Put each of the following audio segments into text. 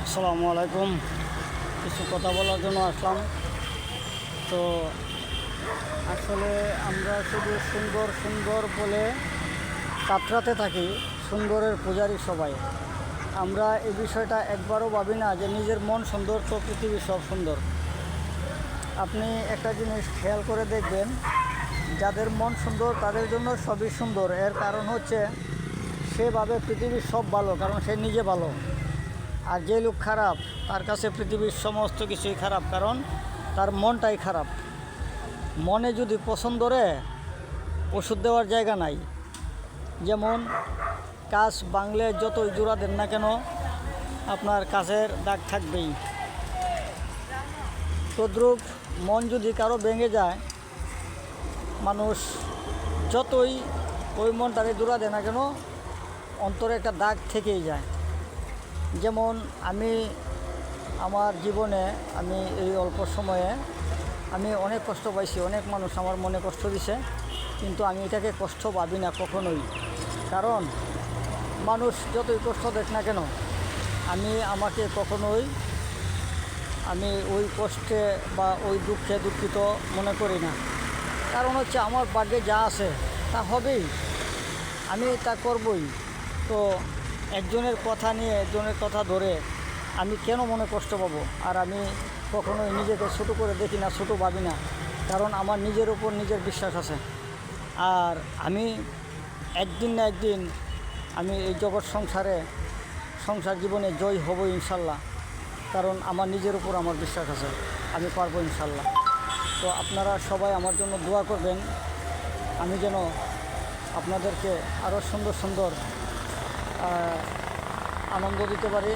আসসালামু আলাইকুম। কিছু কথা বলার জন্য আসলাম। তো আসলে আমরা শুধু সুন্দর সুন্দর বলে কাতরাতে থাকি, সুন্দরের পূজারী সবাই। আমরা এই বিষয়টা একবারও ভাবি না যে নিজের মন সুন্দর তো পৃথিবী সব সুন্দর। আপনি একটা জিনিস খেয়াল করে দেখবেন, যাদের মন সুন্দর তাদের জন্য সবই সুন্দর। এর কারণ হচ্ছে সে ভাবে পৃথিবীর সব ভালো, কারণ সে নিজে ভালো। আর যে লোক খারাপ তার কাছে পৃথিবীর সমস্ত কিছুই খারাপ, কারণ তার মনটাই খারাপ। মনে যদি পছন্দরে ওষুধ দেওয়ার জায়গা নাই। যেমন কাজ বাংলে যতই জোড়া দেন না কেন, আপনার কাজের দাগ থাকবেই। তদ্রূপ মন যদি কারো ভেঙে যায়, মানুষ যতই ওই মনটাকে জোড়া দেয় না কেন, অন্তরে একটা দাগ থেকেই যায়। যেমন আমি আমার জীবনে এই অল্প সময়ে আমি অনেক কষ্ট পাইছি, অনেক মানুষ আমার মনে কষ্ট দিছে, কিন্তু আমি এটাকে কষ্ট ভাবি না কখনোই। কারণ মানুষ যতই কষ্ট দেখ না কেন, আমাকে কখনোই ওই কষ্টে বা ওই দুঃখে দুঃখিত মনে করি না। কারণ হচ্ছে আমার ভাগ্যে যা আছে তা হবেই, আমি তা করবই। তো একজনের কথা নিয়ে, একজনের কথা ধরে আমি কেন মনে কষ্ট পাবো? আর আমি কখনোই নিজেকে ছোটো করে দেখি না, ছোটো ভাবি না। কারণ আমার নিজের উপর নিজের বিশ্বাস আছে। আর আমি একদিন না একদিন আমি এই জগৎ সংসার জীবনে জয় হব ইনশাল্লাহ। কারণ আমার নিজের উপর আমার বিশ্বাস আছে, আমি পারবো ইনশাল্লাহ। তো আপনারা সবাই আমার জন্য দোয়া করবেন, আমি যেন আপনাদেরকে আরও সুন্দর সুন্দর আনন্দ দিতে পারি,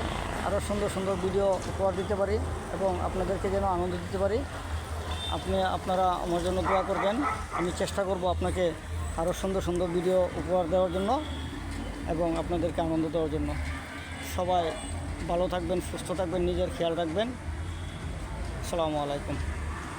আরও সুন্দর সুন্দর ভিডিও উপহার দিতে পারি, এবং আপনাদেরকে যেন আনন্দ দিতে পারি। আপনারা আমার জন্য দোয়া করবেন। আমি চেষ্টা করব আপনাকে আরও সুন্দর সুন্দর ভিডিও উপহার দেওয়ার জন্য এবং আপনাদেরকে আনন্দ দেওয়ার জন্য। সবাই ভালো থাকবেন, সুস্থ থাকবেন, নিজের খেয়াল রাখবেন। আসসালামু আলাইকুম।